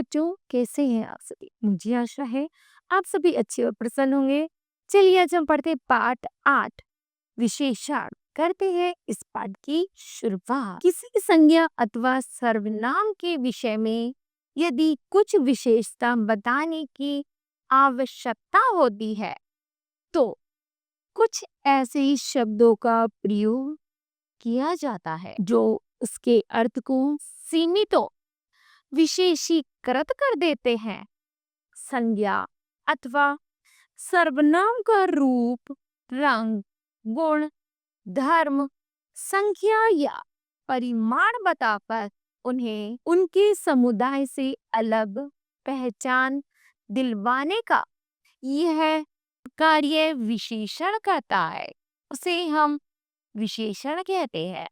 बच्चों, कैसे हैं आप सभी? मुझे आशा है आप सभी अच्छे और प्रसन्न होंगे। चलिए आज हम पढ़ते हैं पाठ 8 विशेषण। करते हैं इस पाठ की शुरुआत। किसी संज्ञा अथवा सर्वनाम के विषय में यदि कुछ विशेषता बताने की आवश्यकता होती है तो कुछ ऐसे ही शब्दों का प्रयोग किया जाता है जो उसके अर्थ को सीमित विशेषीकृत कर देते हैं। संज्ञा अथवा सर्वनाम का रूप, रंग, गुण, धर्म, संख्या या परिमाण बताकर उन्हें उनके समुदाय से अलग पहचान दिलवाने का यह कार्य विशेषण करता है। उसे हम विशेषण कहते हैं।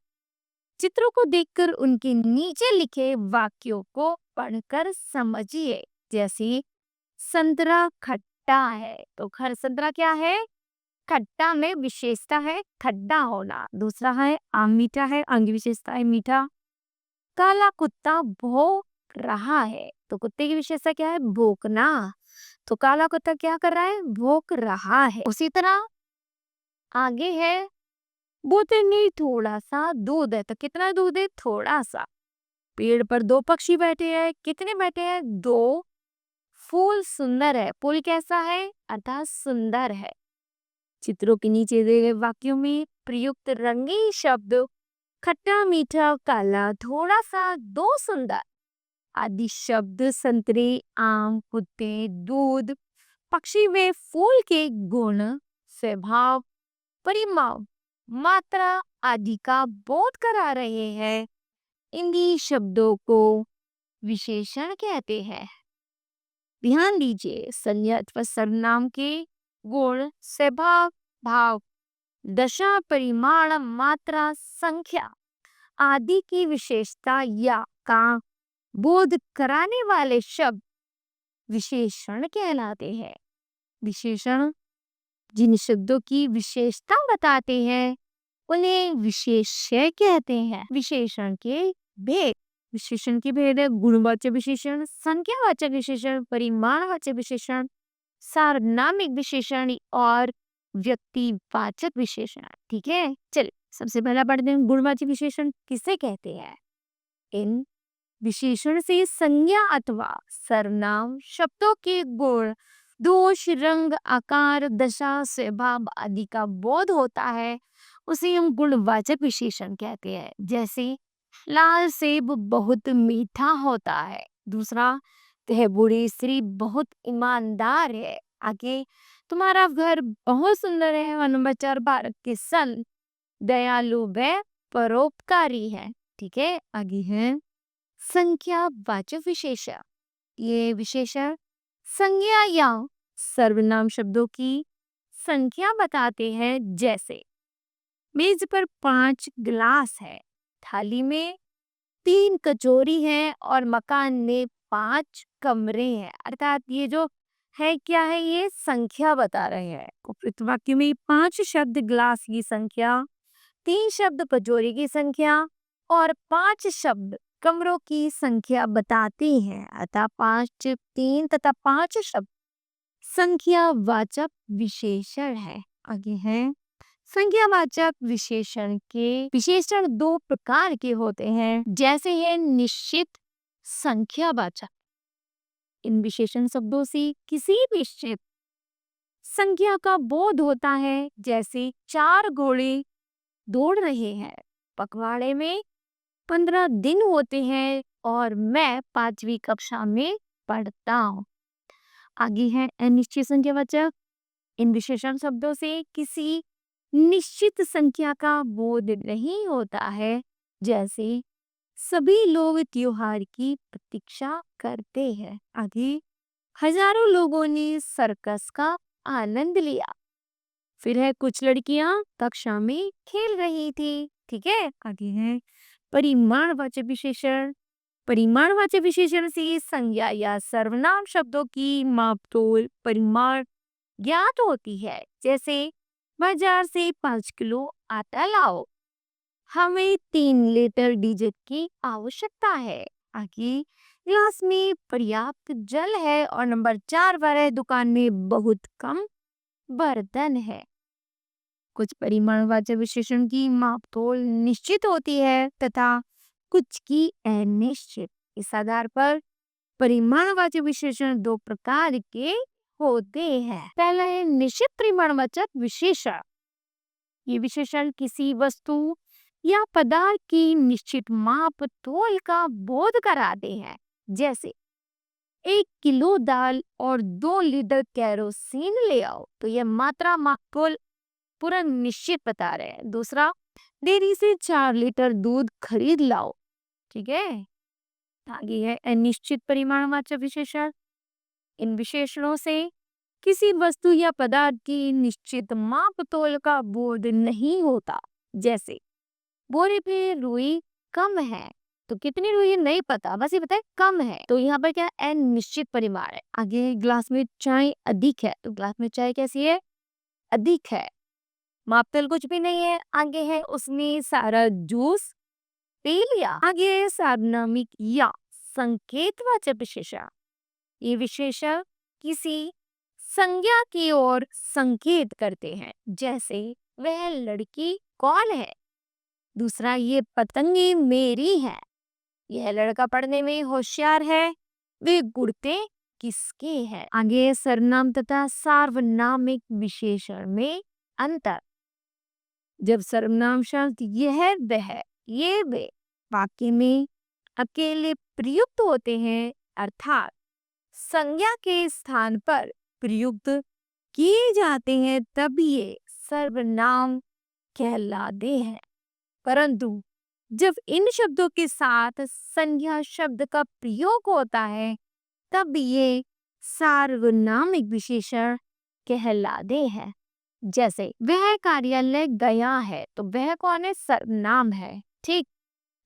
चित्रों को देखकर उनके नीचे लिखे वाक्यों को पढ़कर समझिए। जैसे संतरा खट्टा है तो संतरा क्या है? खट्टा में विशेषता है खट्टा होना। दूसरा है आम मीठा है, आम की विशेषता है मीठा। काला कुत्ता भौंक रहा है तो कुत्ते की विशेषता क्या है? भौंकना। तो काला कुत्ता क्या कर रहा है? भौंक रहा है। उसी तरह आगे है बोतनी थोड़ा सा दूध है तो कितना दूध है? थोड़ा सा। पेड़ पर दो पक्षी बैठे हैं, कितने बैठे हैं? दो। फूल सुंदर है, फूल कैसा है? अर्थात सुंदर है। चित्रों के नीचे दिए गए वाक्यों में प्रयुक्त रंगीन शब्द खट्टा, मीठा, काला, थोड़ा सा, दो, सुंदर आदि शब्द संतरे, आम, कुत्ते, दूध, पक्षी में फूल के गुण, स्वभाव, परिमाण, मात्रा आदि का बोध करा रहे हैं। इन्हीं शब्दों को विशेषण कहते हैं। ध्यान दीजिए, संज्ञा अथवा सर्वनाम के गुण, स्वभाव, भाव, दशा, परिमाण, मात्रा, संख्या आदि की विशेषता या का बोध कराने वाले शब्द विशेषण कहलाते हैं। विशेषण जिन शब्दों की विशेषता बताते हैं उन्हें विशेष्य कहते हैं। विशेषण के भेद। विशेषण के भेद है गुणवाचक विशेषण, संख्यावाचक विशेषण, परिमाणवाचक विशेषण, सार्वनामिक विशेषण और व्यक्तिवाचक विशेषण। ठीक है, चलिए सबसे पहला पढ़ते हैं गुणवाचक विशेषण किसे कहते हैं। इन विशेषण से संज्ञा अथवा सर्वनाम शब्दों के गुण, दोष, रंग, आकार, दशा, स्वभाव आदि का बोध होता है। उसे हम गुणवाचक विशेषण कहते हैं। जैसे लाल सेब बहुत मीठा होता है। दूसरा, वह बूढ़ी स्त्री बहुत ईमानदार है। आगे, तुम्हारा घर बहुत सुंदर है। और नंबर 4, भारत के संत दयालु व परोपकारी है। ठीक है, आगे है संख्यावाचक विशेषण। ये विशेषण संज्ञा या सर्वनाम शब्दों की संख्या बताते हैं। जैसे मेज पर 5 गिलास है, थाली में 3 कचोरी है और मकान में 5 कमरे हैं। अर्थात ये जो है क्या है? ये संख्या बता रहे हैं। उपयुक्त वाक्य में 5 शब्द गिलास की संख्या, 3 शब्द कचोरी की संख्या और 5 शब्द कमरों की संख्या बताते हैं। अतः 5, 3 तथा 5 शब्द संख्यावाचक विशेषण है। आगे है संख्यावाचक विशेषण के विशेषण 2 प्रकार के होते हैं। जैसे है निश्चित संख्यावाचक। इन विशेषण शब्दों से किसी निश्चित संख्या का बोध होता है। जैसे 4 घोड़े दौड़ रहे हैं, पखवाड़े में 15 दिन होते हैं और मैं 5वीं कक्षा में पढ़ता हूँ। आगे है अनिश्चित संख्यावाचक। इन विशेषण शब्दों से किसी निश्चित संख्या का बोध नहीं होता है। जैसे सभी लोग त्योहार की प्रतीक्षा करते हैं। आगे हजारों लोगों ने सर्कस का आनंद लिया। फिर है कुछ लड़कियां कक्षा में खेल रही थी। ठीक है, आगे है परिमाणवाचक विशेषण। परिमाणवाचक विशेषण से संज्ञा या सर्वनाम शब्दों की मापतोल, परिमाण ज्ञात होती है। जैसे बाजार से 5 किलो आटा लाओ, हमें 3 लीटर डीजल की आवश्यकता है। आगे ग्लास में पर्याप्त जल है। और नंबर 4 पर है दुकान में बहुत कम बर्तन है। कुछ परिमाणवाचक विशेषण की मापतोल निश्चित होती है तथा कुछ की अनिश्चित। इस आधार पर परिमाणवाचक विशेषण दो प्रकार के होते हैं। पहला है निश्चित परिमाणवाचक विशेषण। ये विशेषण किसी वस्तु या पदार्थ की निश्चित माप तोल का बोध कराते हैं। जैसे 1 किलो दाल और 2 लीटर केरोसिन ले आओ, तो यह मात्रा मापतोल पूरा निश्चित बता रहे हैं। दूसरा, डेयरी से 4 लीटर दूध खरीद लाओ। ठीक है। आगे है अनिश्चित परिमाणवाचक विशेषण। इन विशेषणों से किसी वस्तु या पदार्थ की निश्चित माप तोल का बोध नहीं होता। जैसे बोरे पे रुई कम है, तो कितनी रुई है नहीं पता, बस ये पता है कम है, तो यहाँ पर क्या अनिश्चित परिमाण है। आगे ग्लास में चाय अधिक है, तो ग्लास में चाय कैसी है, अधिक है। मापतोल कुछ भी नहीं है। आगे है उसने सारा जूस पी लिया। आगे है सार्वनामिक या संकेतवाचक विशेषण। ये विशेषण किसी संज्ञा की ओर संकेत करते हैं। जैसे वह लड़की कौन है। दूसरा, ये पतंगे मेरी है। यह लड़का पढ़ने में होशियार है। वे गुड़ते किसके हैं। आगे सर्वनाम तथा सार्वनामिक विशेषण में अंतर। जब सर्वनाम शब्द यह वह ये वे वाक्य में अकेले प्रयुक्त होते हैं, अर्थात संज्ञा के स्थान पर प्रयुक्त किए जाते हैं, तब ये सर्वनाम कहलाते हैं। परंतु जब इन शब्दों के साथ संज्ञा शब्द का प्रयोग होता है, तब ये सार्वनामिक विशेषण कहलाते हैं। जैसे वह कार्यालय गया है, तो वह कौन है, सर्वनाम है। ठीक,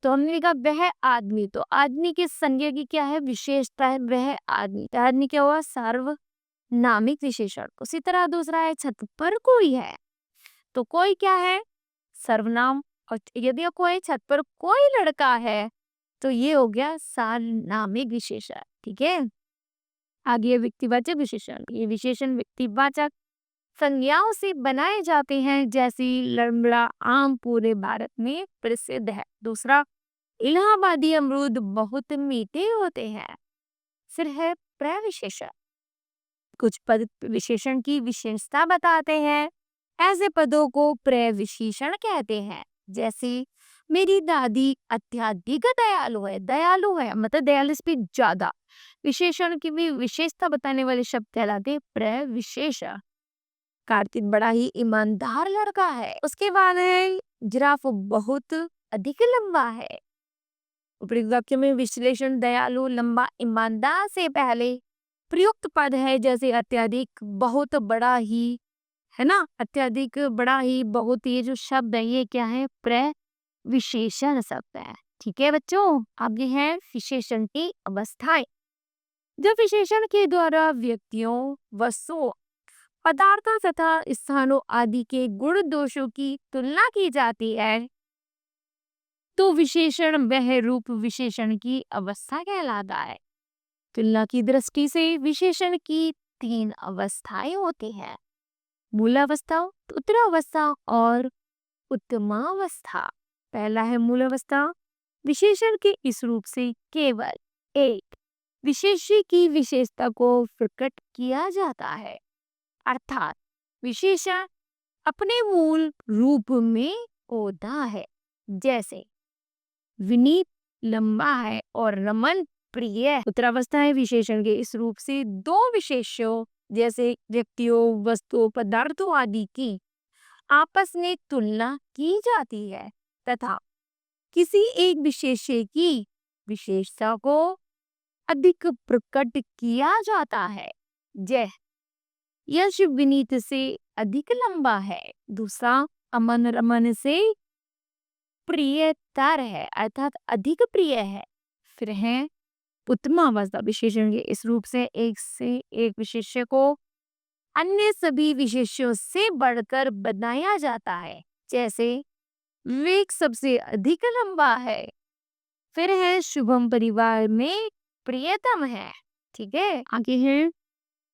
तो हमने लिखा वह आदमी, तो आदमी की संज्ञा की क्या है, विशेषता है वह आदमी। तो आदमी क्या हुआ, सार्वनामिक विशेषण। उसी तरह दूसरा है छत पर कोई है, तो कोई क्या है, सर्वनाम। और यदि कोई छत पर कोई लड़का है, तो ये हो गया सार्वनामिक विशेषण। ठीक है। आगे व्यक्तिवाचक विशेषण। ये विशेषण व्यक्तिवाचक संज्ञाओं से बनाए जाते हैं। जैसे लंबड़ा आम पूरे भारत में प्रसिद्ध है। दूसरा, इलाहाबादी अमरूद बहुत मीठे होते हैं। फिर है प्रविशेषण। कुछ पद विशेषण की विशेषता बताते हैं। ऐसे पदों को प्रविशेषण कहते हैं। जैसे मेरी दादी अत्यधिक दयालु है। दयालु है मतलब दयालु से ज्यादा। विशेषण की भी विशेषता बताने वाले शब्द कहलाते प्रविशेषण। कार्तिक बड़ा ही ईमानदार लड़का है। उसके बाद है जिराफ बहुत अधिक लंबा है। उपयुक्त वाक्य में विश्लेषण दयालु, लंबा, ईमानदार से पहले प्रयुक्त पद है। जैसे अत्यधिक, बहुत, बड़ा ही, है ना। अत्यधिक, बड़ा ही, बहुत, ये जो शब्द है ये क्या है, प्रविशेषण शब्द है। ठीक है बच्चों। आगे है विशेषण की अवस्थाएं। जब विशेषण के द्वारा व्यक्तियों, वस्तुओं, पदार्थों तथा स्थानों आदि के गुण दोषों की तुलना की जाती है, तो विशेषण वह रूप विशेषण की अवस्था कहलाता है। तुलना की दृष्टि से विशेषण की 3 अवस्थाएं होती हैं। मूलावस्था, उत्तरावस्था और उत्तमावस्था। पहला है मूलावस्था। विशेषण के इस रूप से केवल एक विशेष्य की विशेषता को प्रकट किया जाता है। अर्थात विशेषण अपने मूल रूप में होता है। जैसे विनीत लंबा है और रमन प्रिय है। उत्तरावस्था है विशेषण के इस रूप से 2 विशेष्यों जैसे व्यक्तियों, वस्तुओं, पदार्थों आदि की आपस में तुलना की जाती है तथा किसी एक विशेष्य की विशेषता को अधिक प्रकट किया जाता है। जय यश विनीत से अधिक लंबा है। दूसरा, अमन रमन से प्रियतर है अर्थात अधिक प्रिय है। फिर है उत्तमावस्था। विशेषण के इस रूप से एक विशेष्य को अन्य सभी विशेष्यों से बढ़कर बनाया जाता है। जैसे विवेक सबसे अधिक लंबा है। फिर है शुभम परिवार में प्रियतम है। ठीक है, आगे है।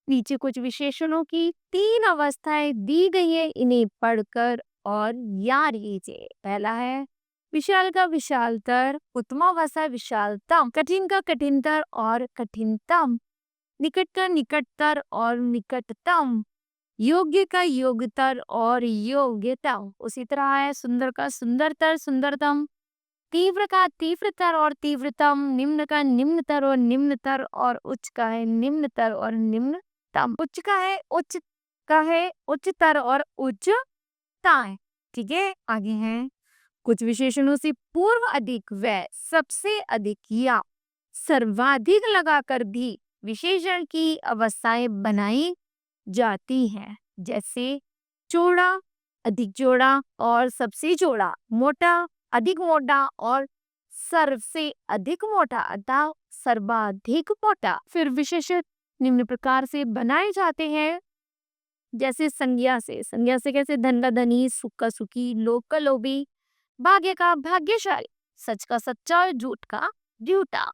नीचे कुछ विशेषणों की 3 अवस्थाएं दी गई है, इन्हें पढ़कर और याद कीजिए। पहला है विशाल का विशालतर, उत्तमावस्था विशालतम, कठिन का कठिनतर और कठिनतम, निकट का निकटतर और निकटतम, योग्य का योग्यतर और योग्यतम। उसी तरह है सुंदर का सुंदरतर सुंदरतम, तीव्र का तीव्रतर और तीव्रतम, निम्न का निम्नतर और निम्नतर, और उच्च का है निम्नतर और निम्नतम। उच्च का है उच्चतर और उच्चताएं। ठीक है, आगे हैं कुछ विशेषणों से पूर्व अधिक व सबसे अधिक या सर्वाधिक लगाकर भी विशेषण की अवस्थाएं बनाई जाती हैं। जैसे चौड़ा, अधिक चौड़ा और सबसे चौड़ा, मोटा, अधिक मोटा और सर्व से अधिक मोटा अर्थात सर्वाधिक मोटा। फिर विशेषण निम्न प्रकार से बनाए जाते हैं, जैसे संज्ञा से कैसे धन का धनी, सुख का सुखी, लोभ का लोभी, भाग्य का भाग्यशाली, सच का सच्चा और झूठ का झूठा।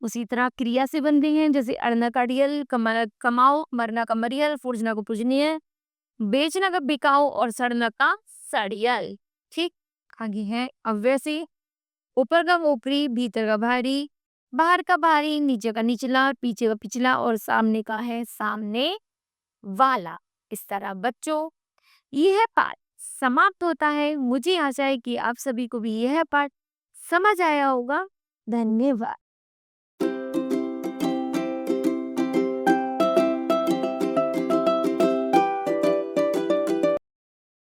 उसी तरह क्रिया से बनते हैं, जैसे अड़ना का अड़ियल, कमाओ, मरना का मरियल, पूजना को पूजनीय, बेचना का बिकाऊ और सड़ना का सड़ियल। ठीक, आगे है अव्यय से, ऊपर का ऊपरी, भीतर का भारी, बाहर का भारी, नीचे का निचला, पीछे का पिछला और सामने का है सामने वाला। इस तरह बच्चों यह पाठ समाप्त होता है। मुझे आशा है कि आप सभी को भी यह पाठ समझ आया होगा। धन्यवाद।